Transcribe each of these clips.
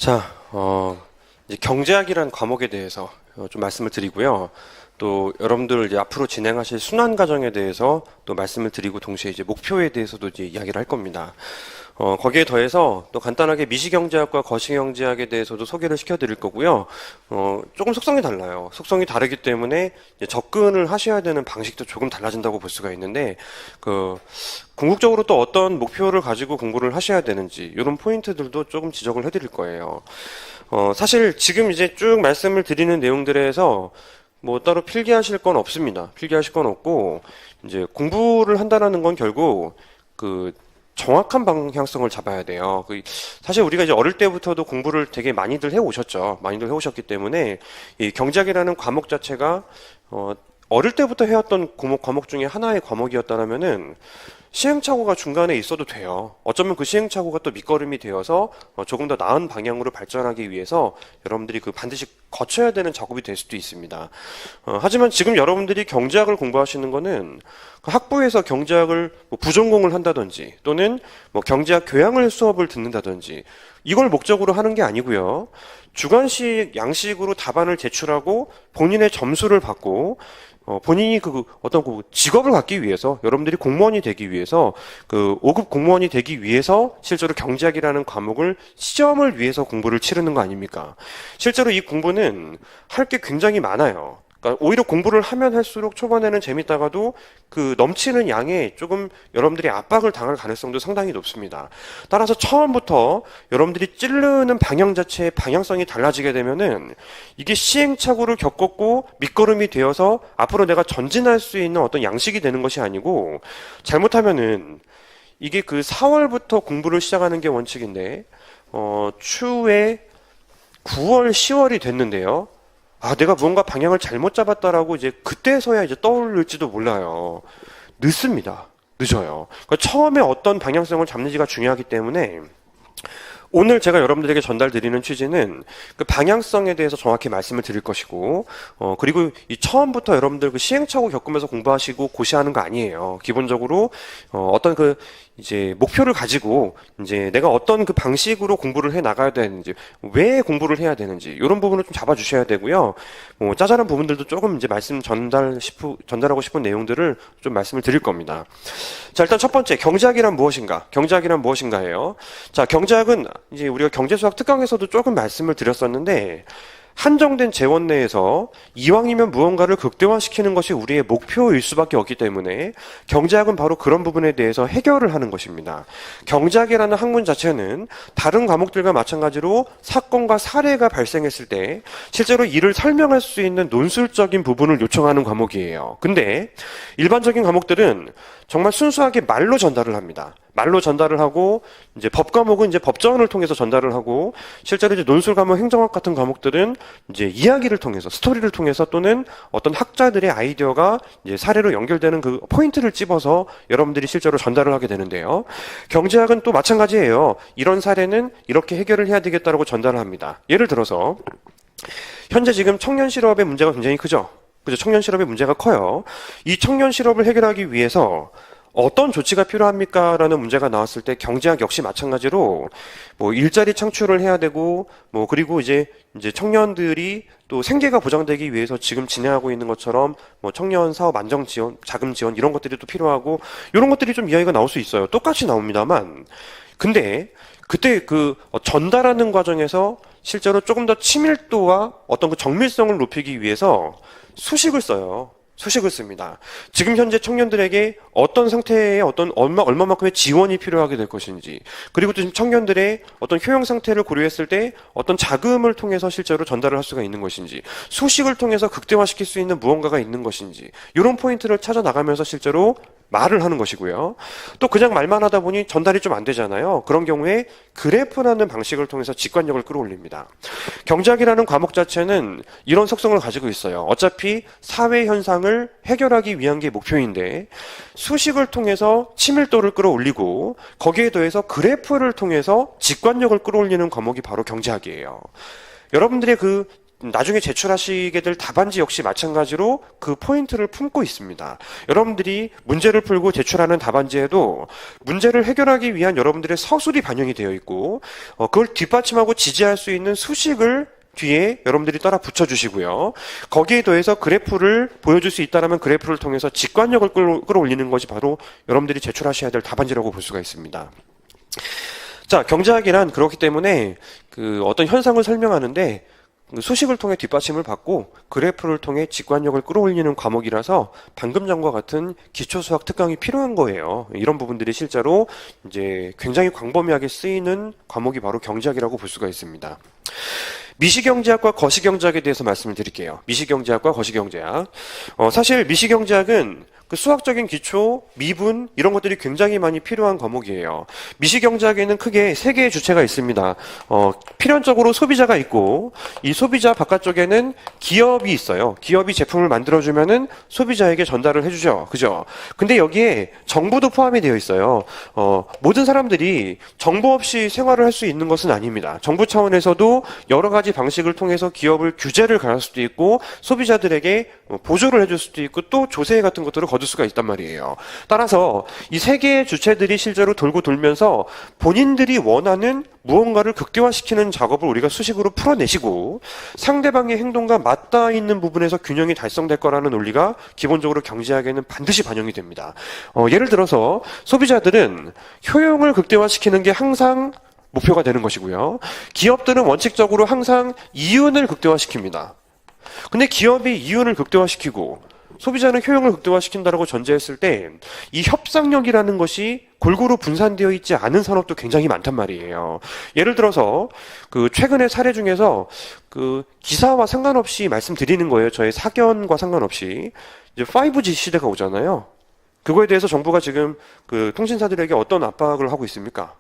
자, 이제 경제학이라는 과목에 대해서 좀 말씀을 드리고요. 또 여러분들 이제 앞으로 진행하실 순환 과정에 대해서 또 말씀을 드리고 동시에 이제 목표에 대해서도 이제 이야기를 할 겁니다. 거기에 더해서 또 간단하게 미시경제학과 거시경제학에 대해서도 소개를 시켜드릴 거고요. 조금 속성이 달라요. 속성이 다르기 때문에 이제 접근을 하셔야 되는 방식도 조금 달라진다고 볼 수가 있는데, 궁극적으로 또 어떤 목표를 가지고 공부를 하셔야 되는지, 이런 포인트들도 조금 지적을 해드릴 거예요. 사실 지금 이제 쭉 말씀을 드리는 내용들에서 뭐 따로 필기하실 건 없습니다. 필기하실 건 없고, 이제 공부를 한다는 건 결국 정확한 방향성을 잡아야 돼요. 사실 우리가 이제 어릴 때부터도 공부를 되게 많이들 해오셨죠. 많이들 해오셨기 때문에 이 경제학이라는 과목 자체가 어릴 때부터 해왔던 과목 중에 하나의 과목이었다면은 시행착오가 중간에 있어도 돼요. 어쩌면 그 시행착오가 또 밑거름이 되어서 조금 더 나은 방향으로 발전하기 위해서 여러분들이 반드시 거쳐야 되는 작업이 될 수도 있습니다. 하지만 지금 여러분들이 경제학을 공부하시는 거는 학부에서 경제학을 부전공을 한다든지 또는 경제학 교양을 수업을 듣는다든지 이걸 목적으로 하는 게 아니고요. 주관식 양식으로 답안을 제출하고 본인의 점수를 받고 본인이 어떤 직업을 갖기 위해서, 여러분들이 공무원이 되기 위해서, 5급 공무원이 되기 위해서 실제로 경제학이라는 과목을 시험을 위해서 공부를 치르는 거 아닙니까? 실제로 이 공부는 할 게 굉장히 많아요. 그러니까 오히려 공부를 하면 할수록 초반에는 재밌다가도 넘치는 양에 조금 여러분들이 압박을 당할 가능성도 상당히 높습니다. 따라서 처음부터 여러분들이 찌르는 방향 자체의 방향성이 달라지게 되면은 이게 시행착오를 겪었고 밑거름이 되어서 앞으로 내가 전진할 수 있는 어떤 양식이 되는 것이 아니고, 잘못하면은 이게 4월부터 공부를 시작하는 게 원칙인데 추후에 9월, 10월이 됐는데요. 내가 무언가 방향을 잘못 잡았다라고 이제 그때서야 이제 떠오를지도 몰라요. 늦습니다. 늦어요. 그러니까 처음에 어떤 방향성을 잡는지가 중요하기 때문에 오늘 제가 여러분들에게 전달드리는 취지는 그 방향성에 대해서 정확히 말씀을 드릴 것이고, 그리고 이 처음부터 여러분들 시행착오 겪으면서 공부하시고 고시하는 거 아니에요. 기본적으로, 어떤 이제 목표를 가지고 이제 내가 어떤 방식으로 공부를 해 나가야 되는지, 왜 공부를 해야 되는지 이런 부분을 좀 잡아주셔야 되고요. 짜잘한 부분들도 조금 이제 전달하고 싶은 내용들을 좀 말씀을 드릴 겁니다. 자, 일단 첫 번째, 경제학이란 무엇인가? 경제학이란 무엇인가예요. 자, 경제학은 이제 우리가 경제수학 특강에서도 조금 말씀을 드렸었는데, 한정된 재원 내에서 이왕이면 무언가를 극대화시키는 것이 우리의 목표일 수밖에 없기 때문에 경제학은 바로 그런 부분에 대해서 해결을 하는 것입니다. 경제학이라는 학문 자체는 다른 과목들과 마찬가지로 사건과 사례가 발생했을 때 실제로 이를 설명할 수 있는 논술적인 부분을 요청하는 과목이에요. 근데 일반적인 과목들은 정말 순수하게 말로 전달을 합니다. 말로 전달을 하고, 이제 법 과목은 이제 법전을 통해서 전달을 하고, 실제로 이제 논술 과목, 행정학 같은 과목들은 이제 이야기를 통해서, 스토리를 통해서 또는 어떤 학자들의 아이디어가 이제 사례로 연결되는 포인트를 찝어서 여러분들이 실제로 전달을 하게 되는데요. 경제학은 또 마찬가지예요. 이런 사례는 이렇게 해결을 해야 되겠다라고 전달을 합니다. 예를 들어서, 현재 지금 청년 실업의 문제가 굉장히 크죠? 그죠? 청년 실업의 문제가 커요. 이 청년 실업을 해결하기 위해서 어떤 조치가 필요합니까? 라는 문제가 나왔을 때 경제학 역시 마찬가지로 일자리 창출을 해야 되고 그리고 이제 청년들이 또 생계가 보장되기 위해서 지금 진행하고 있는 것처럼 청년 사업 안정 지원, 자금 지원 이런 것들이 또 필요하고 이런 것들이 좀 이야기가 나올 수 있어요. 똑같이 나옵니다만 근데 그때 전달하는 과정에서 실제로 조금 더 친밀도와 어떤 정밀성을 높이기 위해서 수식을 써요. 수식을 씁니다. 지금 현재 청년들에게 어떤 상태의 얼마만큼의 지원이 필요하게 될 것인지, 그리고 또 지금 청년들의 어떤 효용 상태를 고려했을 때 어떤 자금을 통해서 실제로 전달을 할 수가 있는 것인지, 수식을 통해서 극대화시킬 수 있는 무언가가 있는 것인지, 이런 포인트를 찾아 나가면서 실제로 말을 하는 것이고요. 또 그냥 말만 하다 보니 전달이 좀 안 되잖아요. 그런 경우에 그래프라는 방식을 통해서 직관력을 끌어올립니다. 경제학이라는 과목 자체는 이런 속성을 가지고 있어요. 어차피 사회 현상을 해결하기 위한 게 목표인데 수식을 통해서 친밀도를 끌어올리고 거기에 더해서 그래프를 통해서 직관력을 끌어올리는 과목이 바로 경제학이에요. 여러분들의 나중에 제출하시게 될 답안지 역시 마찬가지로 그 포인트를 품고 있습니다. 여러분들이 문제를 풀고 제출하는 답안지에도 문제를 해결하기 위한 여러분들의 서술이 반영이 되어 있고 그걸 뒷받침하고 지지할 수 있는 수식을 뒤에 여러분들이 따라 붙여주시고요. 거기에 더해서 그래프를 보여줄 수 있다면 그래프를 통해서 직관력을 끌어올리는 것이 바로 여러분들이 제출하셔야 될 답안지라고 볼 수가 있습니다. 자, 경제학이란 그렇기 때문에 그 어떤 현상을 설명하는데 수식을 통해 뒷받침을 받고 그래프를 통해 직관력을 끌어올리는 과목이라서 방금 전과 같은 기초수학 특강이 필요한 거예요. 이런 부분들이 실제로 이제 굉장히 광범위하게 쓰이는 과목이 바로 경제학이라고 볼 수가 있습니다. 미시경제학과 거시경제학에 대해서 말씀을 드릴게요. 미시경제학과 거시경제학. 사실 미시경제학은 그 수학적인 기초, 미분 이런 것들이 굉장히 많이 필요한 과목이에요. 미시경제학에는 크게 세 개의 주체가 있습니다. 필연적으로 소비자가 있고 이 소비자 바깥쪽에는 기업이 있어요. 기업이 제품을 만들어주면은 소비자에게 전달을 해주죠. 그죠? 근데 여기에 정부도 포함이 되어 있어요. 모든 사람들이 정보 없이 생활을 할 수 있는 것은 아닙니다. 정부 차원에서도 여러 가지 방식을 통해서 기업을 규제를 가할 수도 있고 소비자들에게 보조를 해줄 수도 있고 또 조세 같은 것들을 거둘 수가 있단 말이에요. 따라서 이 세 개의 주체들이 실제로 돌고 돌면서 본인들이 원하는 무언가를 극대화시키는 작업을 우리가 수식으로 풀어내시고 상대방의 행동과 맞닿아 있는 부분에서 균형이 달성될 거라는 논리가 기본적으로 경제학에는 반드시 반영이 됩니다. 예를 들어서 소비자들은 효용을 극대화시키는 게 항상 목표가 되는 것이고요. 기업들은 원칙적으로 항상 이윤을 극대화시킵니다. 근데 기업이 이윤을 극대화시키고 소비자는 효용을 극대화시킨다라고 전제했을 때 이 협상력이라는 것이 골고루 분산되어 있지 않은 산업도 굉장히 많단 말이에요. 예를 들어서 그 최근의 사례 중에서 그 기사와 상관없이 말씀드리는 거예요. 저의 사견과 상관없이 이제 5G 시대가 오잖아요. 그거에 대해서 정부가 지금 그 통신사들에게 어떤 압박을 하고 있습니까?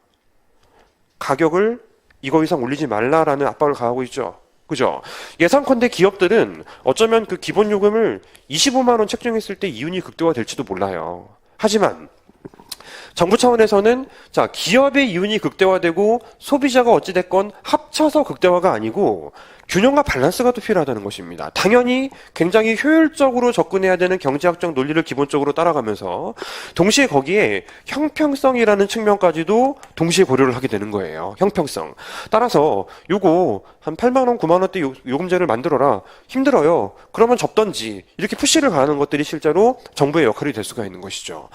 가격을 이거 이상 올리지 말라라는 압박을 가하고 있죠. 그죠? 예상컨대 기업들은 어쩌면 그 기본 요금을 25만 원 책정했을 때 이윤이 극대화될지도 몰라요. 하지만 정부 차원에서는 자, 기업의 이윤이 극대화되고 소비자가 어찌됐건 합쳐서 극대화가 아니고 균형과 밸런스가 또 필요하다는 것입니다. 당연히 굉장히 효율적으로 접근해야 되는 경제학적 논리를 기본적으로 따라가면서 동시에 거기에 형평성이라는 측면까지도 동시에 고려를 하게 되는 거예요. 형평성. 따라서 요거 한 8만 원, 9만 원대 요금제를 만들어라. 힘들어요. 그러면 접던지 이렇게 푸시를 가하는 것들이 실제로 정부의 역할이 될 수가 있는 것이죠.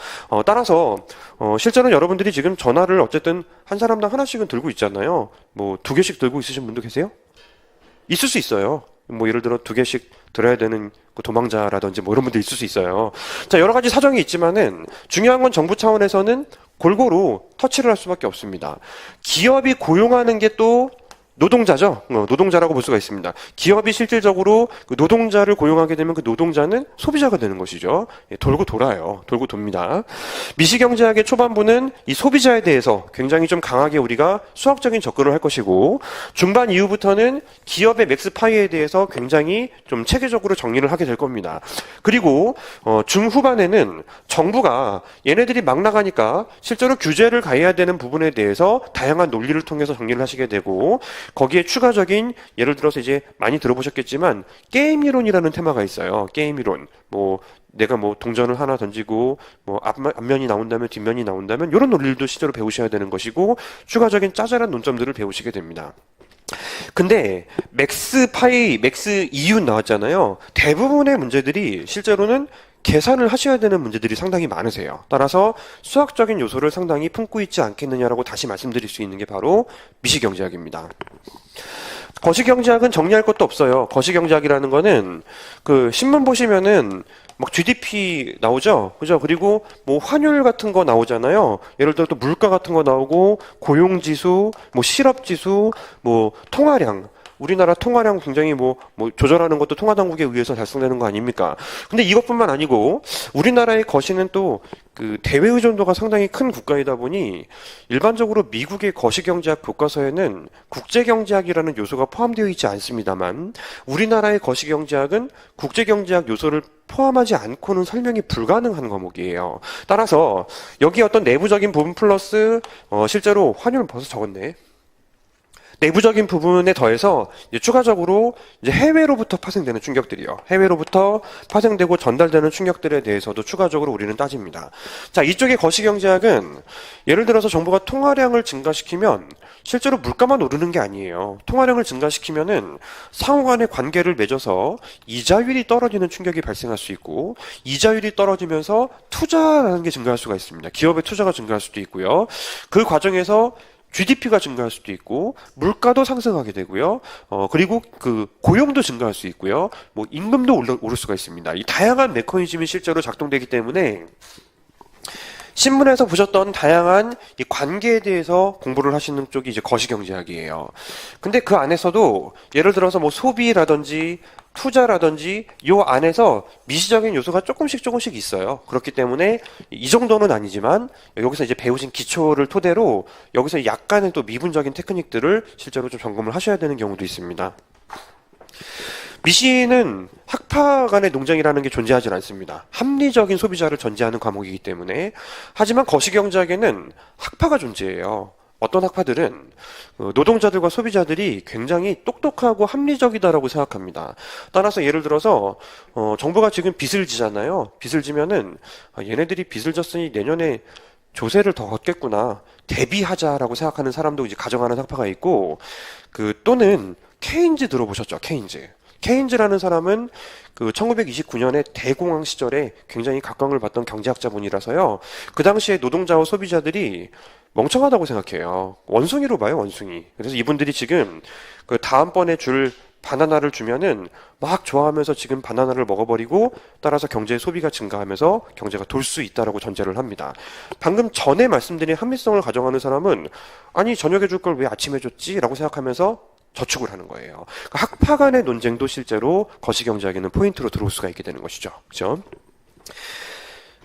따라서 실제로 여러분들이 지금 전화를 어쨌든 한 사람당 하나씩은 들고 있잖아요. 뭐 2개씩 들고 있으신 분도 계세요? 있을 수 있어요. 뭐 예를 들어 2개씩 들어야 되는 도망자라든지 뭐 이런 분들 있을 수 있어요. 자, 여러 가지 사정이 있지만은 중요한 건 정부 차원에서는 골고루 터치를 할 수밖에 없습니다. 기업이 고용하는 게 또 노동자죠. 노동자라고 볼 수가 있습니다. 기업이 실질적으로 그 노동자를 고용하게 되면 그 노동자는 소비자가 되는 것이죠. 돌고 돌아요. 돌고 돕니다. 미시경제학의 초반부는 이 소비자에 대해서 굉장히 좀 강하게 우리가 수학적인 접근을 할 것이고 중반 이후부터는 기업의 맥스파이에 대해서 굉장히 좀 체계적으로 정리를 하게 될 겁니다. 그리고 중후반에는 정부가 얘네들이 막 나가니까 실제로 규제를 가해야 되는 부분에 대해서 다양한 논리를 통해서 정리를 하시게 되고 거기에 추가적인 예를 들어서 이제 많이 들어보셨겠지만 게임 이론이라는 테마가 있어요. 게임 이론. 뭐 내가 뭐 동전을 하나 던지고 뭐 앞면이 나온다면 뒷면이 나온다면 이런 논리들도 실제로 배우셔야 되는 것이고 추가적인 짜잘한 논점들을 배우시게 됩니다. 근데 맥스 파이, 맥스 이윤 나왔잖아요. 대부분의 문제들이 실제로는 계산을 하셔야 되는 문제들이 상당히 많으세요. 따라서 수학적인 요소를 상당히 품고 있지 않겠느냐라고 다시 말씀드릴 수 있는 게 바로 미시경제학입니다. 거시경제학은 정리할 것도 없어요. 거시경제학이라는 거는 그 신문 보시면은 막 GDP 나오죠? 그죠? 그리고 뭐 환율 같은 거 나오잖아요. 예를 들어 또 물가 같은 거 나오고 고용지수, 뭐 실업지수, 뭐 통화량. 우리나라 통화량 굉장히 뭐 조절하는 것도 통화당국에 의해서 달성되는 거 아닙니까? 근데 이것뿐만 아니고 우리나라의 거시는 또 그 대외 의존도가 상당히 큰 국가이다 보니 일반적으로 미국의 거시경제학 교과서에는 국제경제학이라는 요소가 포함되어 있지 않습니다만 우리나라의 거시경제학은 국제경제학 요소를 포함하지 않고는 설명이 불가능한 과목이에요. 따라서 여기 어떤 내부적인 부분 플러스 실제로 환율은 벌써 적었네. 내부적인 부분에 더해서 이제 추가적으로 이제 해외로부터 파생되는 충격들이요. 해외로부터 파생되고 전달되는 충격들에 대해서도 추가적으로 우리는 따집니다. 자, 이쪽의 거시경제학은 예를 들어서 정부가 통화량을 증가시키면 실제로 물가만 오르는 게 아니에요. 통화량을 증가시키면은 상호 간의 관계를 맺어서 이자율이 떨어지는 충격이 발생할 수 있고, 이자율이 떨어지면서 투자라는 게 증가할 수가 있습니다. 기업의 투자가 증가할 수도 있고요. 그 과정에서 GDP가 증가할 수도 있고, 물가도 상승하게 되고요. 그리고 그 고용도 증가할 수 있고요. 뭐 임금도 오를 수가 있습니다. 이 다양한 메커니즘이 실제로 작동되기 때문에 신문에서 보셨던 다양한 이 관계에 대해서 공부를 하시는 쪽이 이제 거시경제학이에요. 근데 그 안에서도 예를 들어서 뭐 소비라든지 투자라든지 요 안에서 미시적인 요소가 조금씩 있어요. 그렇기 때문에 이 정도는 아니지만 여기서 이제 배우신 기초를 토대로 여기서 약간의 또 미분적인 테크닉들을 실제로 좀 점검을 하셔야 되는 경우도 있습니다. 미시는 학파 간의 논쟁이라는 게 존재하지 않습니다. 합리적인 소비자를 전제하는 과목이기 때문에. 하지만 거시경제학에는 학파가 존재해요. 어떤 학파들은 노동자들과 소비자들이 굉장히 똑똑하고 합리적이다라고 생각합니다. 따라서 예를 들어서 정부가 지금 빚을 지잖아요. 빚을 지면은 얘네들이 빚을 졌으니 내년에 조세를 더 걷겠구나, 대비하자라고 생각하는 사람도 이제 가정하는 학파가 있고, 또는 케인즈 들어보셨죠? 케인즈라는 사람은 그 1929년에 대공황 시절에 굉장히 각광을 받던 경제학자분이라서요. 그 당시에 노동자와 소비자들이 멍청하다고 생각해요. 원숭이로 봐요, 원숭이. 그래서 이분들이 지금 그 다음번에 줄 바나나를 주면은 막 좋아하면서 지금 바나나를 먹어버리고, 따라서 경제의 소비가 증가하면서 경제가 돌 수 있다라고 전제를 합니다. 방금 전에 말씀드린 합리성을 가정하는 사람은 아니 저녁에 줄 걸 왜 아침에 줬지? 라고 생각하면서 저축을 하는 거예요. 그러니까 학파 간의 논쟁도 실제로 거시경제학에는 포인트로 들어올 수가 있게 되는 것이죠. 그죠?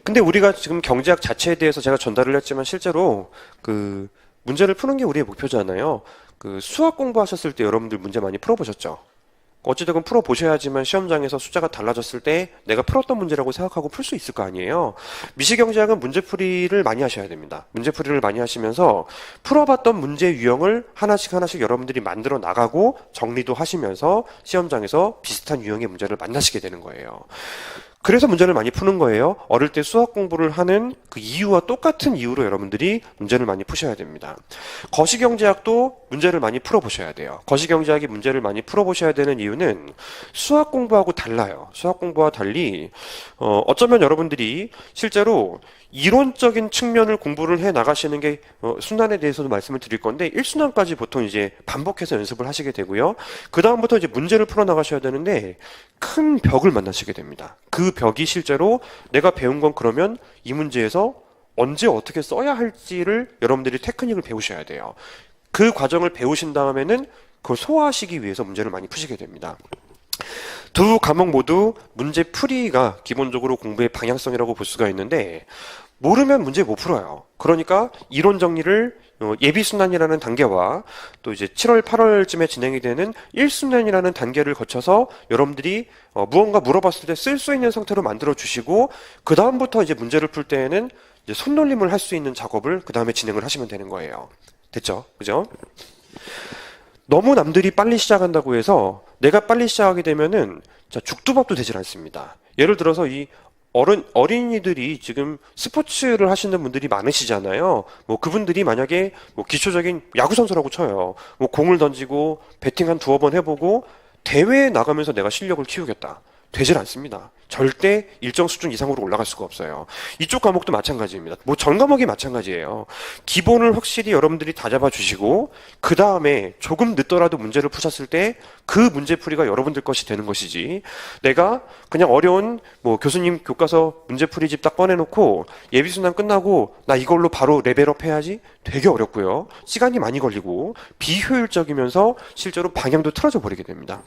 근데 우리가 지금 경제학 자체에 대해서 제가 전달을 했지만 실제로 그 문제를 푸는 게 우리의 목표잖아요. 그 수학 공부하셨을 때 여러분들 문제 많이 풀어보셨죠? 어찌되건 풀어보셔야지만 시험장에서 숫자가 달라졌을 때 내가 풀었던 문제라고 생각하고 풀 수 있을 거 아니에요. 미시경제학은 문제풀이를 많이 하셔야 됩니다. 문제풀이를 많이 하시면서 풀어봤던 문제 유형을 하나씩 여러분들이 만들어 나가고 정리도 하시면서 시험장에서 비슷한 유형의 문제를 만나시게 되는 거예요. 그래서 문제를 많이 푸는 거예요. 어릴 때 수학 공부를 하는 그 이유와 똑같은 이유로 여러분들이 문제를 많이 푸셔야 됩니다. 거시경제학도 문제를 많이 풀어보셔야 돼요. 거시경제학이 문제를 많이 풀어보셔야 되는 이유는 수학 공부하고 달라요. 수학 공부와 달리 어쩌면 여러분들이 실제로 이론적인 측면을 공부를 해 나가시는 게 순환에 대해서도 말씀을 드릴 건데, 1순환까지 보통 이제 반복해서 연습을 하시게 되고요. 그 다음부터 이제 문제를 풀어 나가셔야 되는데 큰 벽을 만나시게 됩니다. 그 벽이 실제로 내가 배운 건 그러면 이 문제에서 언제 어떻게 써야 할지를 여러분들이 테크닉을 배우셔야 돼요. 그 과정을 배우신 다음에는 그걸 소화하시기 위해서 문제를 많이 푸시게 됩니다. 두 과목 모두 문제 풀이가 기본적으로 공부의 방향성이라고 볼 수가 있는데, 모르면 문제 못 풀어요. 그러니까 이론 정리를 예비순환이라는 단계와 또 이제 7월, 8월쯤에 진행이 되는 1순환이라는 단계를 거쳐서 여러분들이 무언가 물어봤을 때 쓸 수 있는 상태로 만들어 주시고, 그 다음부터 이제 문제를 풀 때에는 이제 손놀림을 할 수 있는 작업을 그 다음에 진행을 하시면 되는 거예요. 됐죠? 그죠? 너무 남들이 빨리 시작한다고 해서 내가 빨리 시작하게 되면은 죽도 밥도 되질 않습니다. 예를 들어서 이 어린이들이 지금 스포츠를 하시는 분들이 많으시잖아요. 뭐 그분들이 만약에 뭐 기초적인 야구선수라고 쳐요. 뭐 공을 던지고 배팅 한 두어 번 해보고 대회에 나가면서 내가 실력을 키우겠다. 되질 않습니다. 절대 일정 수준 이상으로 올라갈 수가 없어요. 이쪽 과목도 마찬가지입니다. 뭐 전 과목이 마찬가지예요. 기본을 확실히 여러분들이 다 잡아주시고, 그 다음에 조금 늦더라도 문제를 푸셨을 때 그 문제풀이가 여러분들 것이 되는 것이지, 내가 그냥 어려운 뭐 교수님 교과서 문제풀이집 딱 꺼내놓고 예비순환 끝나고 나 이걸로 바로 레벨업 해야지, 되게 어렵고요. 시간이 많이 걸리고 비효율적이면서 실제로 방향도 틀어져 버리게 됩니다.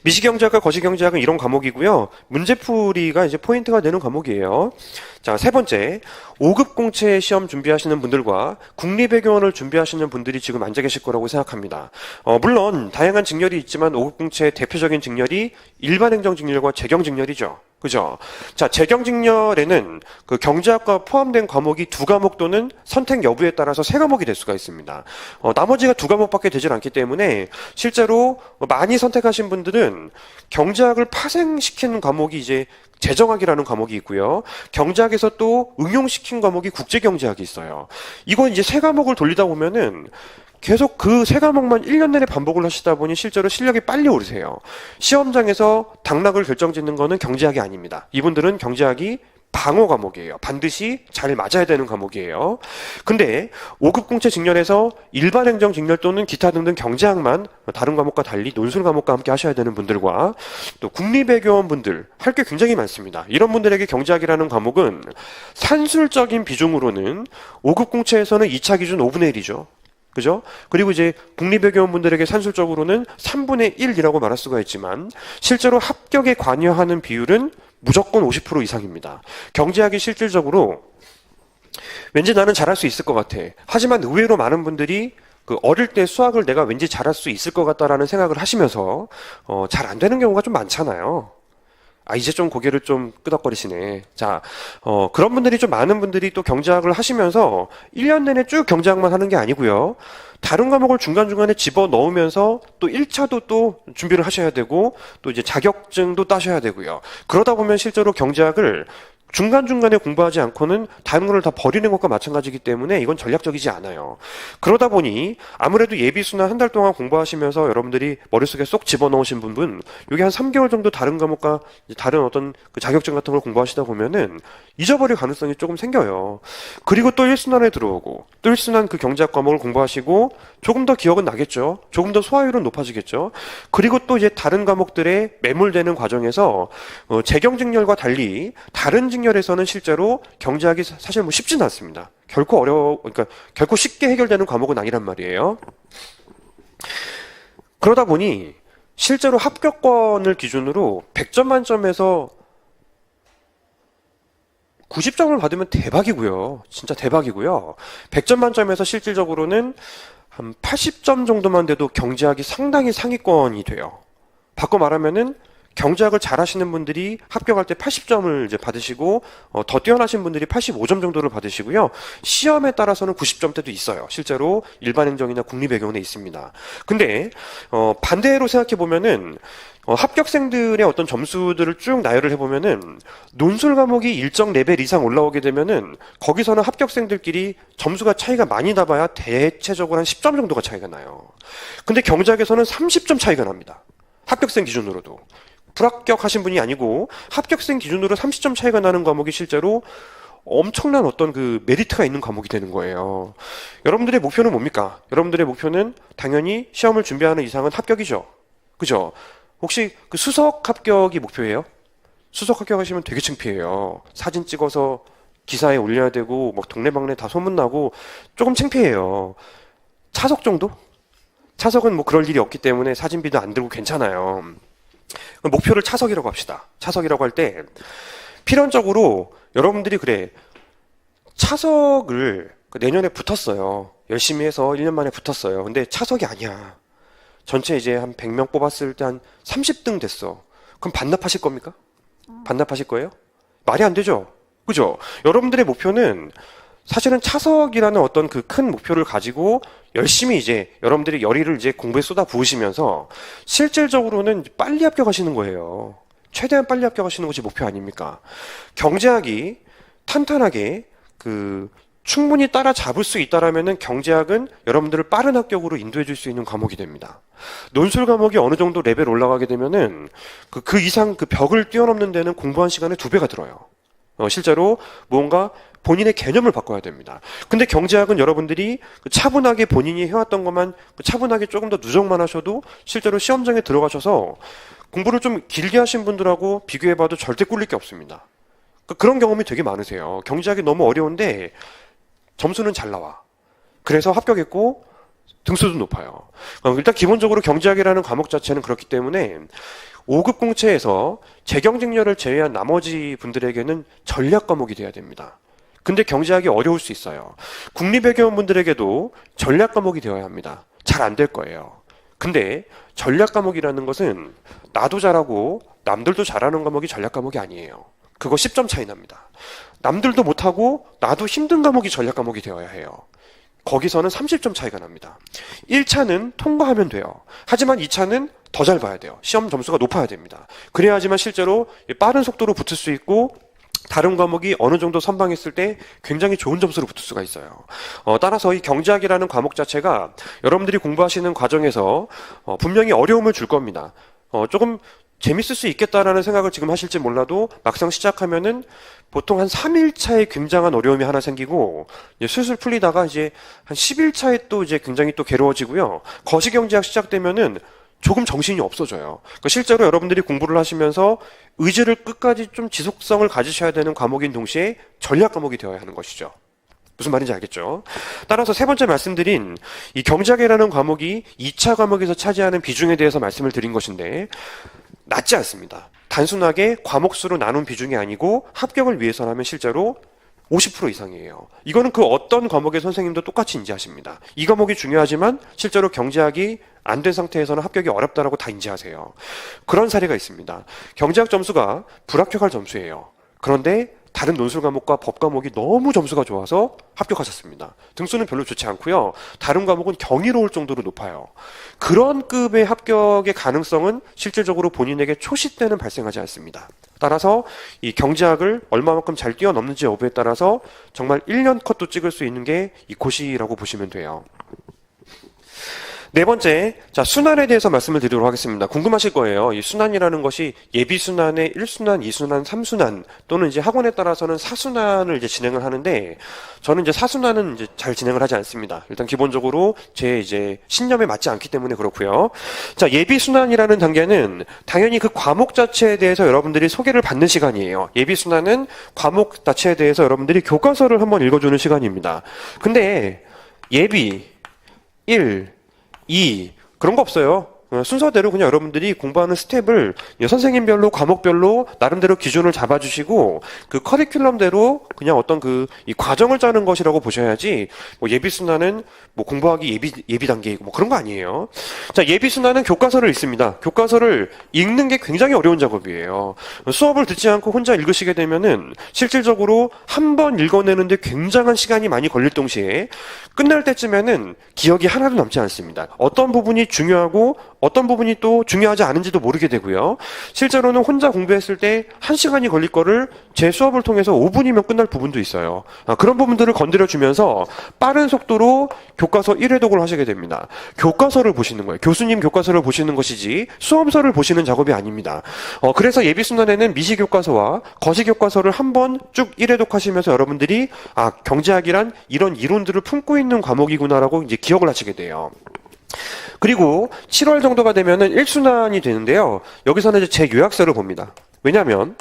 미시경제학과 거시경제학은 이런 과목이고요. 문제풀이가 이제 포인트가 되는 과목이에요. 자, 세 번째, 5급 공채 시험 준비하시는 분들과 국립외교원을 준비하시는 분들이 지금 앉아 계실 거라고 생각합니다. 물론 다양한 직렬이 있지만 5급 공채의 대표적인 직렬이 일반행정직렬과 재경직렬이죠. 그죠? 자, 재경직렬에는 그 경제학과 포함된 과목이 2과목 또는 선택 여부에 따라서 3과목이 될 수가 있습니다. 나머지가 2과목밖에 되질 않기 때문에 실제로 많이 선택하신 분들은 경제학을 파생시키는 과목이 이제 재정학이라는 과목이 있고요. 경제학에서 또 응용시킨 과목이 국제경제학이 있어요. 이건 이제 3과목을 돌리다 보면은 계속 그 3과목만 1년 내내 반복을 하시다 보니 실제로 실력이 빨리 오르세요. 시험장에서 당락을 결정짓는 거는 경제학이 아닙니다. 이분들은 경제학이 방어 과목이에요. 반드시 잘 맞아야 되는 과목이에요. 근데 5급 공채 직렬에서 일반 행정 직렬 또는 기타 등등 경제학만 다른 과목과 달리 논술 과목과 함께 하셔야 되는 분들과 또 국립외교원 분들 할 게 굉장히 많습니다. 이런 분들에게 경제학이라는 과목은 산술적인 비중으로는 5급 공채에서는 2차 기준 5분의 1이죠. 그죠? 그리고 이제 국립외교원 분들에게 산술적으로는 3분의 1이라고 말할 수가 있지만 실제로 합격에 관여하는 비율은 무조건 50% 이상입니다. 경제학이 실질적으로 왠지 나는 잘할 수 있을 것 같아. 하지만 의외로 많은 분들이 그 어릴 때 수학을 내가 왠지 잘할 수 있을 것 같다라는 생각을 하시면서 잘 안 되는 경우가 좀 많잖아요. 이제 좀 고개를 좀 끄덕거리시네. 자, 그런 분들이 좀 많은 분들이 또 경제학을 하시면서 1년 내내 쭉 경제학만 하는 게 아니고요. 다른 과목을 중간중간에 집어 넣으면서 또 1차도 또 준비를 하셔야 되고 또 이제 자격증도 따셔야 되고요. 그러다 보면 실제로 경제학을 중간중간에 공부하지 않고는 다른 걸 다 버리는 것과 마찬가지이기 때문에 이건 전략적이지 않아요. 그러다 보니 아무래도 예비수나 한 달 동안 공부하시면서 여러분들이 머릿속에 쏙 집어넣으신 분은 여기 한 3개월 정도 다른 과목과 다른 어떤 그 자격증 같은 걸 공부하시다 보면은 잊어버릴 가능성이 조금 생겨요. 그리고 또 1순환에 들어오고 또 1순환 그 경제학 과목을 공부하시고 조금 더 기억은 나겠죠. 조금 더 소화율은 높아지겠죠. 그리고 또 이제 다른 과목들에 매몰되는 과정에서 재경직렬과 달리 다른 직렬에서는 실제로 경제학이 사실 뭐 쉽지는 않습니다. 그러니까 결코 쉽게 해결되는 과목은 아니란 말이에요. 그러다 보니 실제로 합격권을 기준으로 100점 만점에서 90점을 받으면 대박이고요. 진짜 대박이고요. 100점 만점에서 실질적으로는 한 80점 정도만 돼도 경제학이 상당히 상위권이 돼요. 바꿔 말하면은 경제학을 잘하시는 분들이 합격할 때 80점을 이제 받으시고 더 뛰어나신 분들이 85점 정도를 받으시고요. 시험에 따라서는 90점대도 있어요. 실제로 일반 행정이나 국립외교원에 있습니다. 근데 반대로 생각해 보면은 합격생들의 어떤 점수들을 쭉 나열을 해보면은 논술 과목이 일정 레벨 이상 올라오게 되면은 거기서는 합격생들끼리 점수가 차이가 많이 나봐야 대체적으로 한 10점 정도가 차이가 나요. 근데 경제학에서는 30점 차이가 납니다. 합격생 기준으로도. 불합격하신 분이 아니고 합격생 기준으로 30점 차이가 나는 과목이 실제로 엄청난 어떤 그 메리트가 있는 과목이 되는 거예요. 여러분들의 목표는 뭡니까? 여러분들의 목표는 당연히 시험을 준비하는 이상은 합격이죠. 그죠? 혹시 그 수석 합격이 목표예요? 수석 합격하시면 되게 창피해요. 사진 찍어서 기사에 올려야 되고 막 동네방네 다 소문나고 조금 창피해요. 차석 정도? 차석은 뭐 그럴 일이 없기 때문에 사진비도 안 들고 괜찮아요. 목표를 차석이라고 합시다. 차석이라고 할 때 필연적으로 여러분들이 그래 차석을 내년에 붙었어요. 열심히 해서 1년 만에 붙었어요. 근데 차석이 아니야. 전체 이제 한 100명 뽑았을 때 한 30등 됐어. 그럼 반납하실 겁니까? 반납하실 거예요? 말이 안 되죠. 그죠? 여러분들의 목표는 사실은 차석이라는 어떤 그 큰 목표를 가지고 열심히 이제 여러분들이 열의를 이제 공부에 쏟아 부으시면서 실질적으로는 빨리 합격하시는 거예요. 최대한 빨리 합격하시는 것이 목표 아닙니까? 경제학이 탄탄하게 충분히 따라잡을 수 있다라면은 경제학은 여러분들을 빠른 합격으로 인도해 줄 수 있는 과목이 됩니다. 논술 과목이 어느 정도 레벨 올라가게 되면은 그 이상 그 벽을 뛰어넘는 데는 공부한 시간의 2배가 들어요. 실제로 뭔가 본인의 개념을 바꿔야 됩니다. 근데 경제학은 여러분들이 차분하게 본인이 해왔던 것만 차분하게 조금 더 누적만 하셔도 실제로 시험장에 들어가셔서 공부를 좀 길게 하신 분들하고 비교해봐도 절대 꿀릴 게 없습니다. 그런 경험이 되게 많으세요. 경제학이 너무 어려운데 점수는 잘 나와. 그래서 합격했고 등수도 높아요. 일단 기본적으로 경제학이라는 과목 자체는 그렇기 때문에 5급 공채에서 재경직렬을 제외한 나머지 분들에게는 전략 과목이 돼야 됩니다. 근데 경제학이 어려울 수 있어요. 국립외교원 분들에게도 전략 과목이 되어야 합니다. 잘 안 될 거예요. 근데 전략 과목이라는 것은 나도 잘하고 남들도 잘하는 과목이 전략 과목이 아니에요. 그거 10점 차이 납니다. 남들도 못하고 나도 힘든 과목이 전략 과목이 되어야 해요. 거기서는 30점 차이가 납니다. 1차는 통과하면 돼요. 하지만 2차는 더 잘 봐야 돼요. 시험 점수가 높아야 됩니다. 그래야지만 실제로 빠른 속도로 붙을 수 있고 다른 과목이 어느 정도 선방했을 때 굉장히 좋은 점수로 붙을 수가 있어요. 따라서 이 경제학이라는 과목 자체가 여러분들이 공부하시는 과정에서 분명히 어려움을 줄 겁니다. 조금 재밌을 수 있겠다라는 생각을 지금 하실지 몰라도 막상 시작하면은 보통 한 3일차에 굉장한 어려움이 하나 생기고 슬슬 풀리다가 이제 한 10일차에 또 이제 굉장히 또 괴로워지고요. 거시경제학 시작되면은 조금 정신이 없어져요. 그러니까 실제로 여러분들이 공부를 하시면서 의지를 끝까지 좀 지속성을 가지셔야 되는 과목인 동시에 전략 과목이 되어야 하는 것이죠. 무슨 말인지 알겠죠? 따라서 세 번째 말씀드린 이 경제학이라는 과목이 2차 과목에서 차지하는 비중에 대해서 말씀을 드린 것인데 낮지 않습니다. 단순하게 과목 수로 나눈 비중이 아니고 합격을 위해서라면 실제로 50% 이상이에요. 이거는 그 어떤 과목의 선생님도 똑같이 인지하십니다. 이 과목이 중요하지만 실제로 경제학이 안 된 상태에서는 합격이 어렵다라고 다 인지하세요. 그런 사례가 있습니다. 경제학 점수가 불합격할 점수예요. 그런데 다른 논술 과목과 법 과목이 너무 점수가 좋아서 합격하셨습니다. 등수는 별로 좋지 않고요. 다른 과목은 경이로울 정도로 높아요. 그런 급의 합격의 가능성은 실질적으로 본인에게 초시 때는 발생하지 않습니다. 따라서 이 경제학을 얼마만큼 잘 뛰어넘는지 여부에 따라서 정말 1년 컷도 찍을 수 있는 게 이 고시라고 보시면 돼요. 네 번째, 자, 순환에 대해서 말씀을 드리도록 하겠습니다. 궁금하실 거예요. 이 순환이라는 것이 예비순환의 1순환, 2순환, 3순환 또는 이제 학원에 따라서는 4순환을 이제 진행을 하는데 저는 이제 4순환은 이제 잘 진행을 하지 않습니다. 일단 기본적으로 제 이제 신념에 맞지 않기 때문에 그렇고요. 자, 예비순환이라는 단계는 당연히 그 과목 자체에 대해서 여러분들이 소개를 받는 시간이에요. 예비순환은 과목 자체에 대해서 여러분들이 교과서를 한번 읽어주는 시간입니다. 근데 예비 1, 2 그런 거 없어요. 순서대로 그냥 여러분들이 공부하는 스텝을 선생님별로 과목별로 나름대로 기준을 잡아주시고 그 커리큘럼대로 그냥 어떤 이 과정을 짜는 것이라고 보셔야지 뭐 예비순환은 뭐 공부하기 예비 단계이고 뭐 그런 거 아니에요. 자, 예비순환은 교과서를 읽습니다. 교과서를 읽는 게 굉장히 어려운 작업이에요. 수업을 듣지 않고 혼자 읽으시게 되면은 실질적으로 한 번 읽어내는데 굉장한 시간이 많이 걸릴 동시에 끝날 때쯤에는 기억이 하나도 남지 않습니다. 어떤 부분이 중요하고 어떤 부분이 또 중요하지 않은지도 모르게 되고요. 실제로는 혼자 공부했을 때 1시간이 걸릴 거를 제 수업을 통해서 5분이면 끝날 부분도 있어요. 그런 부분들을 건드려주면서 빠른 속도로 교과서 1회독을 하시게 됩니다. 교과서를 보시는 거예요. 교수님 교과서를 보시는 것이지 수험서를 보시는 작업이 아닙니다. 그래서 예비순환에는 미시교과서와 거시교과서를 한번 쭉 1회독 하시면서 여러분들이 경제학이란 이런 이론들을 품고 있는 과목이구나라고 이제 기억을 하시게 돼요. 그리고 7월 정도가 되면은 1순환이 되는데요. 여기서는 이제 제 요약서를 봅니다. 왜냐하면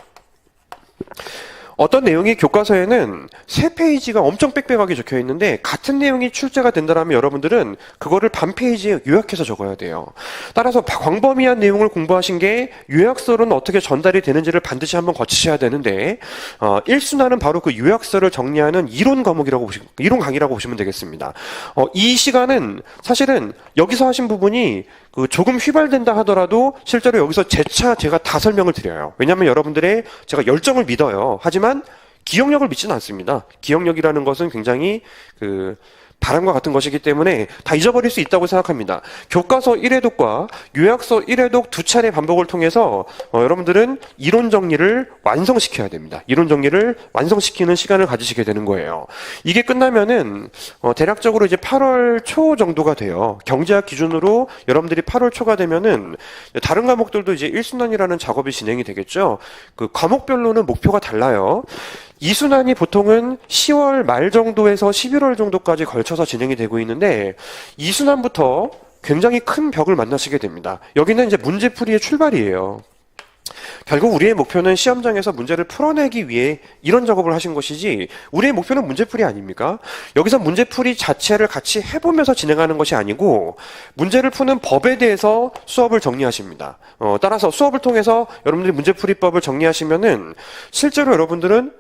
어떤 내용이 교과서에는 3페이지가 엄청 빽빽하게 적혀 있는데 같은 내용이 출제가 된다면 여러분들은 그거를 반 페이지에 요약해서 적어야 돼요. 따라서 광범위한 내용을 공부하신 게 요약서로는 어떻게 전달이 되는지를 반드시 한번 거치셔야 되는데 1순환은 바로 그 요약서를 정리하는 이론 과목이라고 이론 강의라고 보시면 되겠습니다. 이 시간은 사실은 여기서 하신 부분이 조금 휘발된다 하더라도 실제로 여기서 제가 다 설명을 드려요. 왜냐하면 여러분들의 제가 열정을 믿어요. 하지만 기억력을 믿지는 않습니다. 기억력이라는 것은 굉장히 바람과 같은 것이기 때문에 다 잊어버릴 수 있다고 생각합니다. 교과서 1회독과 요약서 1회독 2차례 반복을 통해서 여러분들은 이론 정리를 완성시켜야 됩니다. 이론 정리를 완성시키는 시간을 가지시게 되는 거예요. 이게 끝나면은 대략적으로 이제 8월 초 정도가 돼요. 경제학 기준으로 여러분들이 8월 초가 되면은 다른 과목들도 이제 1순환이라는 작업이 진행이 되겠죠. 그 과목별로는 목표가 달라요. 2순환이 보통은 10월 말 정도에서 11월 정도까지 걸쳐서 진행이 되고 있는데 2순환부터 굉장히 큰 벽을 만나시게 됩니다. 여기는 이제 문제풀이의 출발이에요. 결국 우리의 목표는 시험장에서 문제를 풀어내기 위해 이런 작업을 하신 것이지 우리의 목표는 문제풀이 아닙니까? 여기서 문제풀이 자체를 같이 해보면서 진행하는 것이 아니고 문제를 푸는 법에 대해서 수업을 정리하십니다. 따라서 수업을 통해서 여러분들이 문제풀이법을 정리하시면은 실제로 여러분들은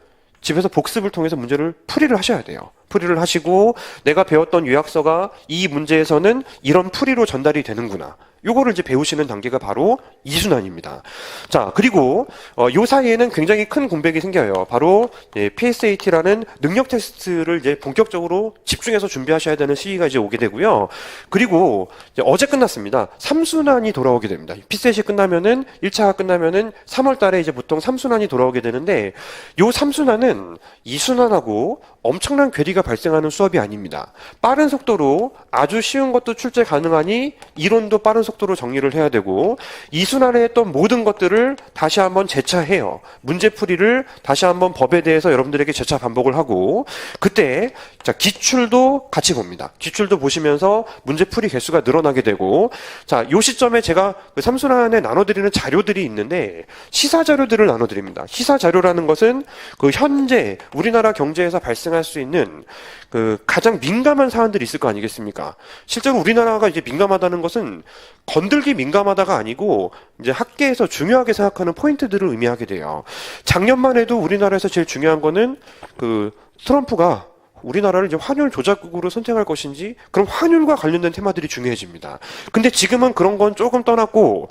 집에서 복습을 통해서 문제를 풀이를 하셔야 돼요. 풀이를 하시고 내가 배웠던 요약서가 이 문제에서는 이런 풀이로 전달이 되는구나. 요거를 이제 배우시는 단계가 바로 이순환입니다. 자, 그리고 요 사이에는 굉장히 큰 공백이 생겨요. 바로 PSAT라는 능력 테스트를 이제 본격적으로 집중해서 준비하셔야 되는 시기가 이제 오게 되고요. 그리고 이제 어제 끝났습니다. 3순환이 돌아오게 됩니다. PSAT 끝나면은 1차가 끝나면은 3월 달에 이제 보통 3순환이 돌아오게 되는데 요 3순환은 2순환하고 엄청난 괴리가 발생하는 수업이 아닙니다. 빠른 속도로 아주 쉬운 것도 출제 가능하니 이론도 빠른 속도로 정리를 해야 되고 이순환에 했던 모든 것들을 다시 한번 재차해요. 문제풀이를 다시 한번 법에 대해서 여러분들에게 재차 반복을 하고 그때 자 기출도 같이 봅니다. 기출도 보시면서 문제풀이 개수가 늘어나게 되고 자, 요 시점에 제가 그 3순환에 나눠드리는 자료들이 있는데 시사 자료들을 나눠드립니다. 시사 자료라는 것은 그 현재 우리나라 경제에서 발생할 수 있는 그 가장 민감한 사안들이 있을 거 아니겠습니까? 실제로 우리나라가 이제 민감하다는 것은 건들기 민감하다가 아니고 이제 학계에서 중요하게 생각하는 포인트들을 의미하게 돼요. 작년만 해도 우리나라에서 제일 중요한 거는 그 트럼프가 우리나라를 이제 환율 조작국으로 선택할 것인지 그럼 환율과 관련된 테마들이 중요해집니다. 근데 지금은 그런 건 조금 떠났고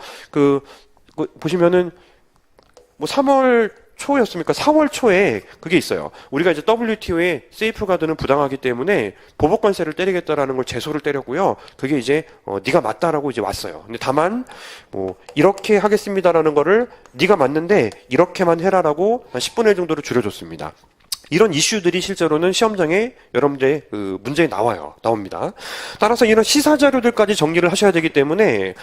보시면은 뭐 3월 초였습니까? 4월 초에 그게 있어요. 우리가 이제 WTO에 세이프가드는 부당하기 때문에 보복관세를 때리겠다라는 걸 제소를 때렸고요. 그게 이제 네가 맞다라고 이제 왔어요. 근데 다만 뭐 이렇게 하겠습니다라는 거를 네가 맞는데 이렇게만 해라라고 한 10분의 1 정도로 줄여줬습니다. 이런 이슈들이 실제로는 시험장에 여러분들의 그 문제에 나옵니다. 따라서 이런 시사 자료들까지 정리를 하셔야 되기 때문에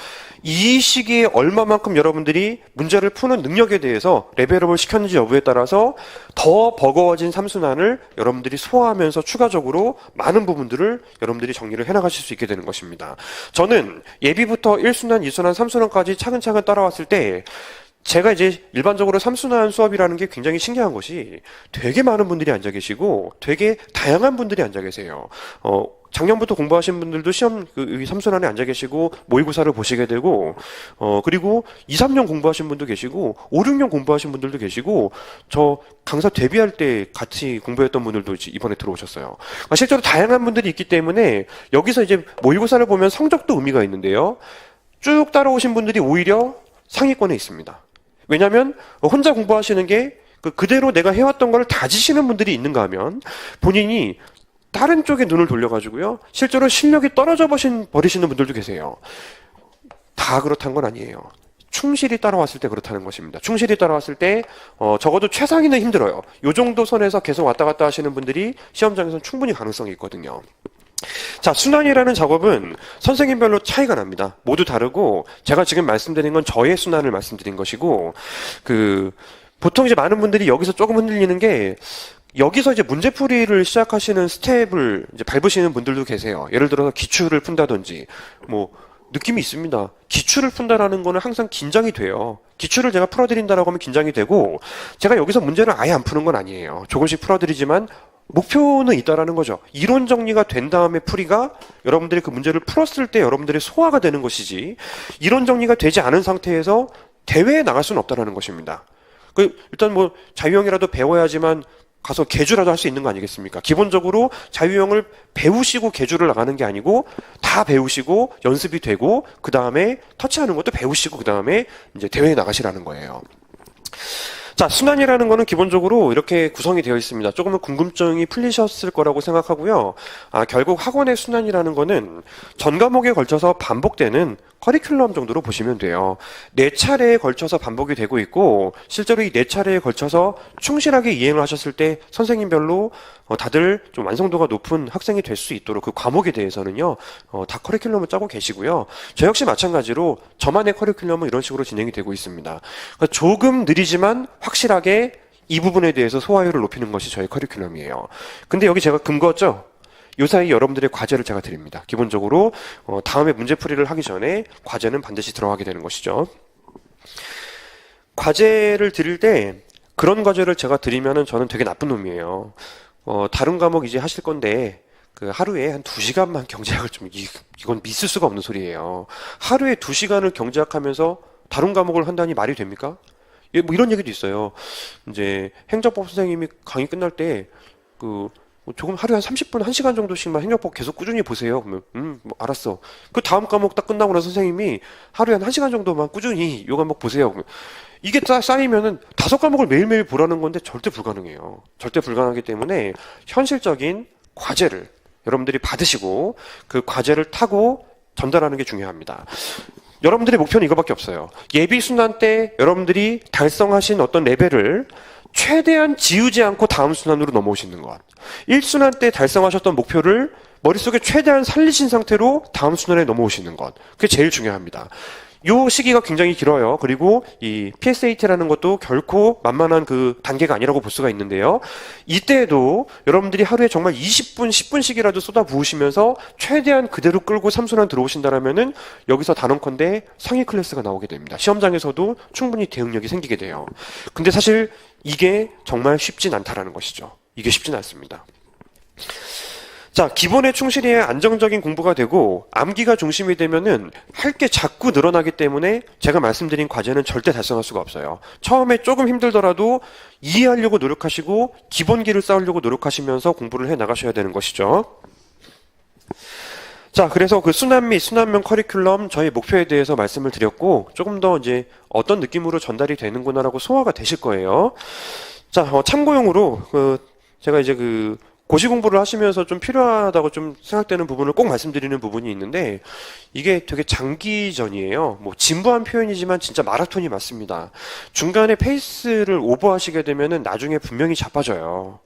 이 시기에 얼마만큼 여러분들이 문제를 푸는 능력에 대해서 레벨업을 시켰는지 여부에 따라서 더 버거워진 3순환을 여러분들이 소화하면서 추가적으로 많은 부분들을 여러분들이 정리를 해나가실 수 있게 되는 것입니다. 저는 예비부터 1순환, 2순환, 3순환까지 차근차근 따라왔을 때 제가 이제 일반적으로 3순환 수업이라는 게 굉장히 신기한 것이 되게 많은 분들이 앉아 계시고 되게 다양한 분들이 앉아 계세요. 작년부터 공부하신 분들도 시험 여기 3순환에 앉아 계시고 모의고사를 보시게 되고 그리고 2, 3년 공부하신 분도 계시고 5, 6년 공부하신 분들도 계시고 저 강사 데뷔할 때 같이 공부했던 분들도 이번에 들어오셨어요. 그러니까 실제로 다양한 분들이 있기 때문에 여기서 이제 모의고사를 보면 성적도 의미가 있는데요. 쭉 따라오신 분들이 오히려 상위권에 있습니다. 왜냐하면 혼자 공부하시는 게 그대로 내가 해왔던 걸 다지시는 분들이 있는가 하면 본인이 다른 쪽에 눈을 돌려가지고요. 실제로 실력이 떨어져 버리시는 분들도 계세요. 다 그렇다는 건 아니에요. 충실히 따라왔을 때 그렇다는 것입니다. 충실히 따라왔을 때 적어도 최상위는 힘들어요. 요 정도 선에서 계속 왔다 갔다 하시는 분들이 시험장에서는 충분히 가능성이 있거든요. 자, 순환이라는 작업은 선생님별로 차이가 납니다. 모두 다르고 제가 지금 말씀드린 건 저의 순환을 말씀드린 것이고 보통 이제 많은 분들이 여기서 조금 흔들리는 게 여기서 이제 문제풀이를 시작하시는 스텝을 이제 밟으시는 분들도 계세요. 예를 들어서 기출을 푼다든지 뭐 느낌이 있습니다. 기출을 푼다라는 거는 항상 긴장이 돼요. 기출을 제가 풀어드린다라고 하면 긴장이 되고 제가 여기서 문제를 아예 안 푸는 건 아니에요. 조금씩 풀어드리지만 목표는 있다라는 거죠. 이론 정리가 된 다음에 풀이가 여러분들이 그 문제를 풀었을 때 여러분들의 소화가 되는 것이지 이론 정리가 되지 않은 상태에서 대회에 나갈 수는 없다라는 것입니다. 일단 뭐 자유형이라도 배워야지만 가서 개주라도 할 수 있는 거 아니겠습니까? 기본적으로 자유형을 배우시고 개주를 나가는 게 아니고 다 배우시고 연습이 되고 그 다음에 터치하는 것도 배우시고 그 다음에 이제 대회에 나가시라는 거예요. 자, 순환이라는 거는 기본적으로 이렇게 구성이 되어 있습니다. 조금은 궁금증이 풀리셨을 거라고 생각하고요. 결국 학원의 순환이라는 거는 전 과목에 걸쳐서 반복되는 커리큘럼 정도로 보시면 돼요. 4차례에 걸쳐서 반복이 되고 있고 실제로 이 4차례에 걸쳐서 충실하게 이행을 하셨을 때 선생님별로 다들 좀 완성도가 높은 학생이 될 수 있도록 그 과목에 대해서는요. 다 커리큘럼을 짜고 계시고요. 저 역시 마찬가지로 저만의 커리큘럼은 이런 식으로 진행이 되고 있습니다. 그러니까 조금 느리지만 확실하게 이 부분에 대해서 소화율을 높이는 것이 저의 커리큘럼이에요. 근데 여기 제가 금거죠. 요 사이 여러분들의 과제를 제가 드립니다. 기본적으로 다음에 문제풀이를 하기 전에 과제는 반드시 들어가게 되는 것이죠. 과제를 드릴 때 그런 과제를 제가 드리면은 저는 되게 나쁜 놈이에요. 다른 과목 이제 하실 건데 하루에 한 2시간만 경제학을 이건 있을 수가 없는 소리예요. 하루에 2시간을 경제학하면서 다른 과목을 한다니 말이 됩니까? 예, 뭐 이런 얘기도 있어요. 이제 행정법 선생님이 강의 끝날 때 조금 하루에 한 30분, 1시간 정도씩만 행정법 계속 꾸준히 보세요. 그러면 뭐 알았어. 그 다음 과목 딱 끝나고 나서 선생님이 하루에 한 1시간 정도만 꾸준히 요 과목 보세요. 그러면 이게 쌓이면은 5과목을 매일매일 보라는 건데 절대 불가능해요. 절대 불가능하기 때문에 현실적인 과제를 여러분들이 받으시고 그 과제를 타고 전달하는 게 중요합니다. 여러분들의 목표는 이거밖에 없어요. 예비 순환 때 여러분들이 달성하신 어떤 레벨을 최대한 지우지 않고 다음 순환으로 넘어오시는 것. 1순환 때 달성하셨던 목표를 머릿속에 최대한 살리신 상태로 다음 순환에 넘어오시는 것. 그게 제일 중요합니다. 요 시기가 굉장히 길어요. 그리고 이 PSAT라는 것도 결코 만만한 그 단계가 아니라고 볼 수가 있는데요. 이때에도 여러분들이 하루에 정말 20분, 10분씩이라도 쏟아 부으시면서 최대한 그대로 끌고 3순환 들어오신다라면은 여기서 단언컨대 상위 클래스가 나오게 됩니다. 시험장에서도 충분히 대응력이 생기게 돼요. 근데 사실 이게 정말 쉽진 않다라는 것이죠. 이게 쉽진 않습니다. 자, 기본에 충실해야 안정적인 공부가 되고 암기가 중심이 되면은 할 게 자꾸 늘어나기 때문에 제가 말씀드린 과제는 절대 달성할 수가 없어요. 처음에 조금 힘들더라도 이해하려고 노력하시고 기본기를 쌓으려고 노력하시면서 공부를 해 나가셔야 되는 것이죠. 자, 그래서 그 순환 및 순환형 커리큘럼 저희 목표에 대해서 말씀을 드렸고 조금 더 이제 어떤 느낌으로 전달이 되는구나라고 소화가 되실 거예요. 자, 참고용으로 제가 이제 고시 공부를 하시면서 좀 필요하다고 좀 생각되는 부분을 꼭 말씀드리는 부분이 있는데 이게 되게 장기전이에요. 뭐 진부한 표현이지만 진짜 마라톤이 맞습니다. 중간에 페이스를 오버하시게 되면은 나중에 분명히 자빠져요.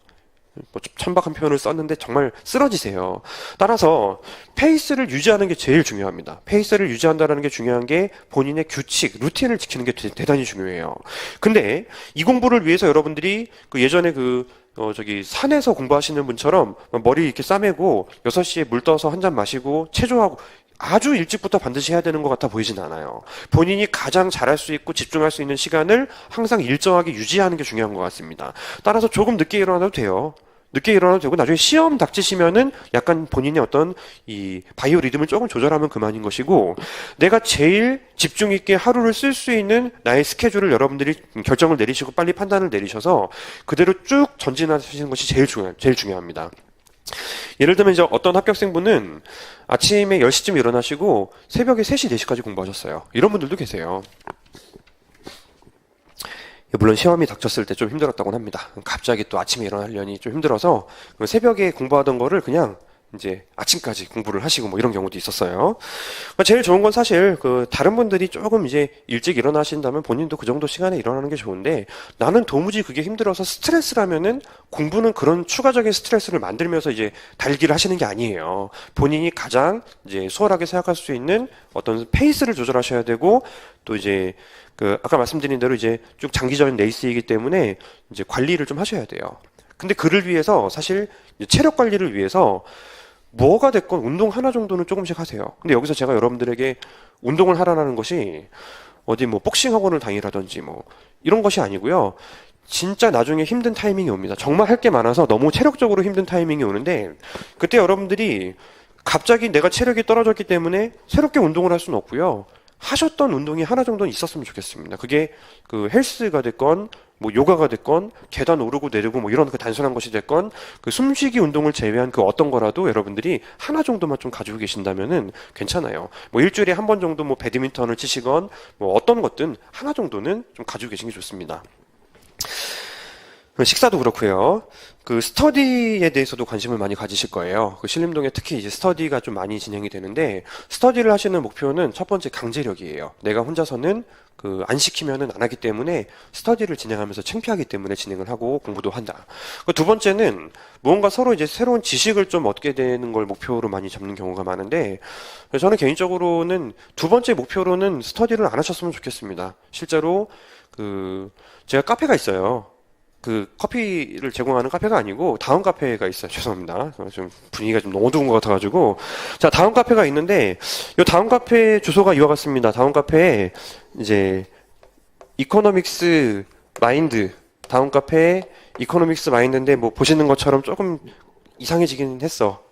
뭐 천박한 표현을 썼는데 정말 쓰러지세요. 따라서 페이스를 유지하는 게 제일 중요합니다. 페이스를 유지한다는 게 중요한 게 본인의 규칙, 루틴을 지키는 게 대단히 중요해요. 근데 이 공부를 위해서 여러분들이 예전에 산에서 공부하시는 분처럼 머리 이렇게 싸매고 6시에 물 떠서 한 잔 마시고 체조하고 아주 일찍부터 반드시 해야 되는 것 같아 보이진 않아요. 본인이 가장 잘할 수 있고 집중할 수 있는 시간을 항상 일정하게 유지하는 게 중요한 것 같습니다. 따라서 조금 늦게 일어나도 돼요. 늦게 일어나도 되고 나중에 시험 닥치시면은 약간 본인의 어떤 이 바이오 리듬을 조금 조절하면 그만인 것이고 내가 제일 집중 있게 하루를 쓸 수 있는 나의 스케줄을 여러분들이 결정을 내리시고 빨리 판단을 내리셔서 그대로 쭉 전진하시는 것이 제일 중요합니다. 예를 들면 이제 어떤 합격생분은 아침에 10시쯤 일어나시고 새벽에 3시, 4시까지 공부하셨어요. 이런 분들도 계세요. 물론 시험이 닥쳤을 때 좀 힘들었다고는 합니다. 갑자기 또 아침에 일어나려니 좀 힘들어서 새벽에 공부하던 거를 그냥 이제 아침까지 공부를 하시고 뭐 이런 경우도 있었어요. 제일 좋은 건 사실 다른 분들이 조금 이제 일찍 일어나신다면 본인도 그 정도 시간에 일어나는 게 좋은데 나는 도무지 그게 힘들어서 스트레스라면은 공부는 그런 추가적인 스트레스를 만들면서 이제 달기를 하시는 게 아니에요. 본인이 가장 이제 수월하게 생각할 수 있는 어떤 페이스를 조절하셔야 되고 또 이제 아까 말씀드린 대로 이제 쭉 장기적인 레이스이기 때문에 이제 관리를 좀 하셔야 돼요. 근데 그를 위해서 사실 체력 관리를 위해서 뭐가 됐건 운동 하나 정도는 조금씩 하세요. 근데 여기서 제가 여러분들에게 운동을 하라는 것이 어디 뭐 복싱 학원을 다니라든지 뭐 이런 것이 아니고요. 진짜 나중에 힘든 타이밍이 옵니다. 정말 할 게 많아서 너무 체력적으로 힘든 타이밍이 오는데 그때 여러분들이 갑자기 내가 체력이 떨어졌기 때문에 새롭게 운동을 할 수는 없고요. 하셨던 운동이 하나 정도는 있었으면 좋겠습니다. 그게 헬스가 됐건 뭐 요가가 됐건 계단 오르고 내리고 뭐 이런 단순한 것이 됐건 숨쉬기 운동을 제외한 어떤 거라도 여러분들이 하나 정도만 좀 가지고 계신다면은 괜찮아요. 뭐 일주일에 한 번 정도 뭐 배드민턴을 치시건 뭐 어떤 것든 하나 정도는 좀 가지고 계신 게 좋습니다. 식사도 그렇고요. 스터디에 대해서도 관심을 많이 가지실 거예요. 신림동에 특히 이제 스터디가 좀 많이 진행이 되는데 스터디를 하시는 목표는 첫 번째 강제력이에요. 내가 혼자서는 안 시키면은 안 하기 때문에 스터디를 진행하면서 창피하기 때문에 진행을 하고 공부도 한다. 두 번째는 무언가 서로 이제 새로운 지식을 좀 얻게 되는 걸 목표로 많이 잡는 경우가 많은데 저는 개인적으로는 두 번째 목표로는 스터디를 안 하셨으면 좋겠습니다. 실제로 제가 카페가 있어요. 커피를 제공하는 카페가 아니고 다운 카페가 있어요. 죄송합니다. 좀 분위기가 좀 너무 어두운 것 같아가지고. 자, 다운 카페가 있는데 이 다운 카페 주소가 이와 같습니다. 다운 카페에 이제 이코노믹스 마인드 다운 카페 이코노믹스 마인드인데 뭐 보시는 것처럼 조금 이상해지긴 했어.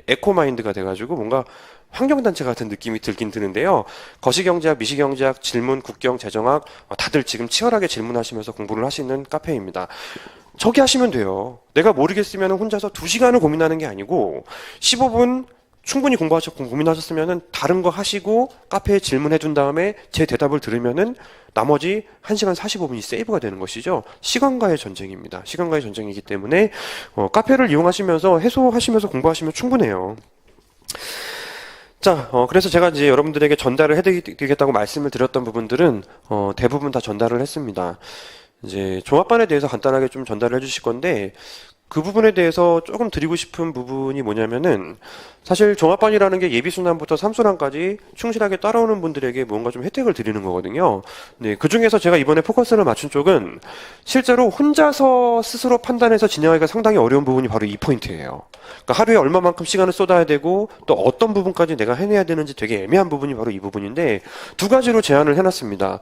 에코마인드가 돼가지고 뭔가 환경단체 같은 느낌이 들긴 드는데요. 거시경제학, 미시경제학, 질문, 국경, 재정학 다들 지금 치열하게 질문하시면서 공부를 하시는 카페입니다. 저기 하시면 돼요. 내가 모르겠으면 혼자서 2시간을 고민하는 게 아니고 15분 충분히 고민하셨으면은 다른 거 하시고 카페에 질문해 둔 다음에 제 대답을 들으면은 나머지 1시간 45분이 세이브가 되는 것이죠. 시간과의 전쟁입니다. 시간과의 전쟁이기 때문에 카페를 이용하시면서 해소하시면서 공부하시면 충분해요. 자, 그래서 제가 이제 여러분들에게 전달을 해드리겠다고 말씀을 드렸던 부분들은 대부분 다 전달을 했습니다. 이제 종합반에 대해서 간단하게 좀 전달을 해주실 건데 그 부분에 대해서 조금 드리고 싶은 부분이 뭐냐면은 사실 종합반이라는 게 예비순환부터 삼순환까지 충실하게 따라오는 분들에게 뭔가 좀 혜택을 드리는 거거든요. 네, 그 중에서 제가 이번에 포커스를 맞춘 쪽은 실제로 혼자서 스스로 판단해서 진행하기가 상당히 어려운 부분이 바로 이 포인트예요. 그러니까 하루에 얼마만큼 시간을 쏟아야 되고 또 어떤 부분까지 내가 해내야 되는지 되게 애매한 부분이 바로 이 부분인데 2가지로 제안을 해놨습니다.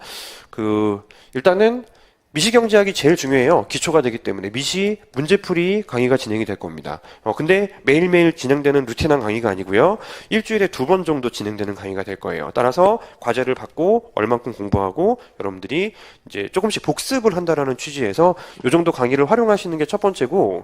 일단은 미시경제학이 제일 중요해요. 기초가 되기 때문에 미시 문제풀이 강의가 진행이 될 겁니다. 근데 매일매일 진행되는 루틴한 강의가 아니고요. 일주일에 2번 정도 진행되는 강의가 될 거예요. 따라서 과제를 받고 얼만큼 공부하고 여러분들이 이제 조금씩 복습을 한다라는 취지에서 이 정도 강의를 활용하시는 게 첫 번째고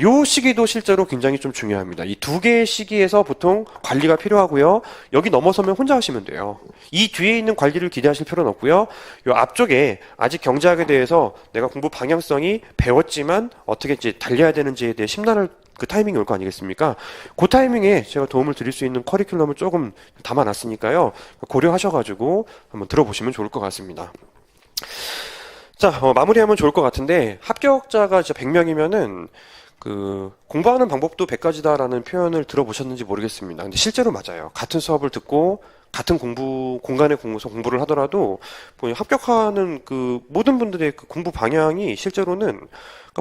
요 시기도 실제로 굉장히 좀 중요합니다. 이 2개의 시기에서 보통 관리가 필요하고요. 여기 넘어서면 혼자 하시면 돼요. 이 뒤에 있는 관리를 기대하실 필요는 없고요. 요 앞쪽에 아직 경제학에 대해서 내가 공부 방향성이 배웠지만 어떻게 이제 달려야 되는지에 대해 심란할 그 타이밍이 올 거 아니겠습니까? 그 타이밍에 제가 도움을 드릴 수 있는 커리큘럼을 조금 담아놨으니까요. 고려하셔가지고 한번 들어보시면 좋을 것 같습니다. 자, 마무리하면 좋을 것 같은데 합격자가 진짜 100명이면은 공부하는 방법도 100가지다라는 표현을 들어보셨는지 모르겠습니다. 근데 실제로 맞아요. 같은 수업을 듣고 같은 공간에 공부를 하더라도 합격하는 모든 분들의 공부 방향이 실제로는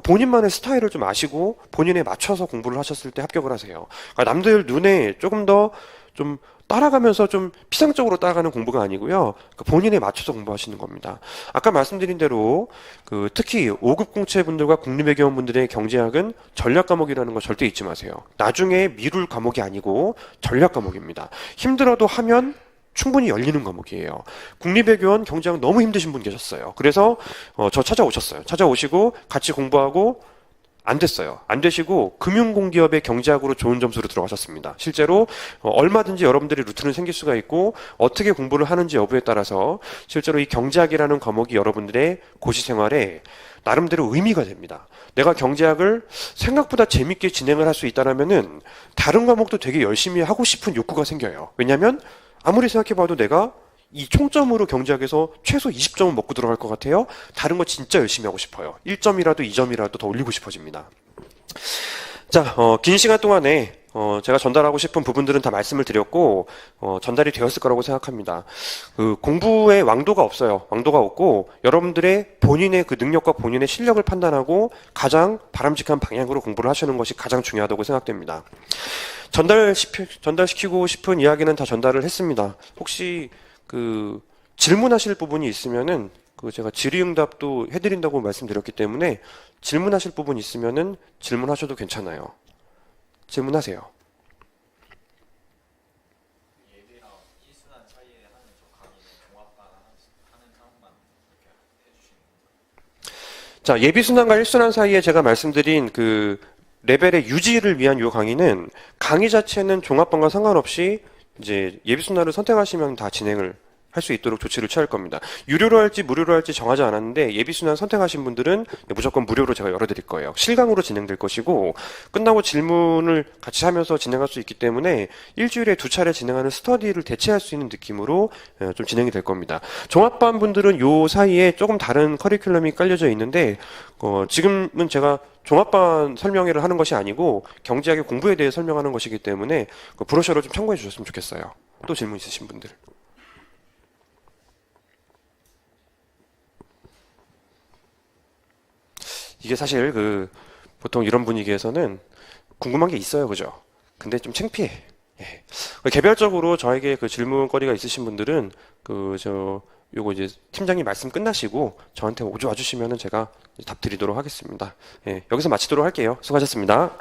본인만의 스타일을 좀 아시고 본인에 맞춰서 공부를 하셨을 때 합격을 하세요. 그러니까 남들 눈에 조금 더 좀 따라가면서 좀 피상적으로 따라가는 공부가 아니고요. 본인에 맞춰서 공부하시는 겁니다. 아까 말씀드린 대로 특히 5급 공채분들과 국립외교원분들의 경제학은 전략 과목이라는 거 절대 잊지 마세요. 나중에 미룰 과목이 아니고 전략 과목입니다. 힘들어도 하면 충분히 열리는 과목이에요. 국립외교원 경제학 너무 힘드신 분 계셨어요. 그래서 저 찾아오셨어요. 찾아오시고 같이 공부하고 안 됐어요. 안 되시고 금융공기업의 경제학으로 좋은 점수로 들어가셨습니다. 실제로 얼마든지 여러분들의 루트는 생길 수가 있고 어떻게 공부를 하는지 여부에 따라서 실제로 이 경제학이라는 과목이 여러분들의 고시 생활에 나름대로 의미가 됩니다. 내가 경제학을 생각보다 재밌게 진행을 할 수 있다면은 다른 과목도 되게 열심히 하고 싶은 욕구가 생겨요. 왜냐하면 아무리 생각해봐도 내가 이 총점으로 경제학에서 최소 20점은 먹고 들어갈 것 같아요. 다른 거 진짜 열심히 하고 싶어요. 1점이라도 2점이라도 더 올리고 싶어집니다. 자, 긴 시간 동안에 제가 전달하고 싶은 부분들은 다 말씀을 드렸고 전달이 되었을 거라고 생각합니다. 공부에 왕도가 없어요. 왕도가 없고 여러분들의 본인의 능력과 본인의 실력을 판단하고 가장 바람직한 방향으로 공부를 하시는 것이 가장 중요하다고 생각됩니다. 전달시키고 싶은 이야기는 다 전달을 했습니다. 혹시 질문하실 부분이 있으면은 제가 질의응답도 해드린다고 말씀드렸기 때문에 질문하실 부분 있으면은 질문하셔도 괜찮아요. 질문하세요. 예비랑 이순환 사이에 하는 저 강의는 종합반 하는 사람만 이렇게 해주시는 건가요? 자, 예비순환과 일순환 사이에 제가 말씀드린 레벨의 유지를 위한 이 강의는 강의 자체는 종합반과 상관없이 이제 예비순환을 선택하시면 다 진행을 할 수 있도록 조치를 취할 겁니다. 유료로 할지 무료로 할지 정하지 않았는데 예비순환 선택하신 분들은 무조건 무료로 제가 열어드릴 거예요. 실강으로 진행될 것이고 끝나고 질문을 같이 하면서 진행할 수 있기 때문에 일주일에 2차례 진행하는 스터디를 대체할 수 있는 느낌으로 좀 진행이 될 겁니다. 종합반 분들은 요 사이에 조금 다른 커리큘럼이 깔려져 있는데 지금은 제가 종합반 설명회를 하는 것이 아니고 경제학의 공부에 대해 설명하는 것이기 때문에 브로셔를 좀 참고해 주셨으면 좋겠어요. 또 질문 있으신 분들. 이게 사실 보통 이런 분위기에서는 궁금한 게 있어요, 그죠? 근데 좀 창피해. 예. 개별적으로 저에게 질문거리가 있으신 분들은 요거 이제 팀장님 말씀 끝나시고 저한테 와주시면은 제가 답 드리도록 하겠습니다. 예. 여기서 마치도록 할게요. 수고하셨습니다.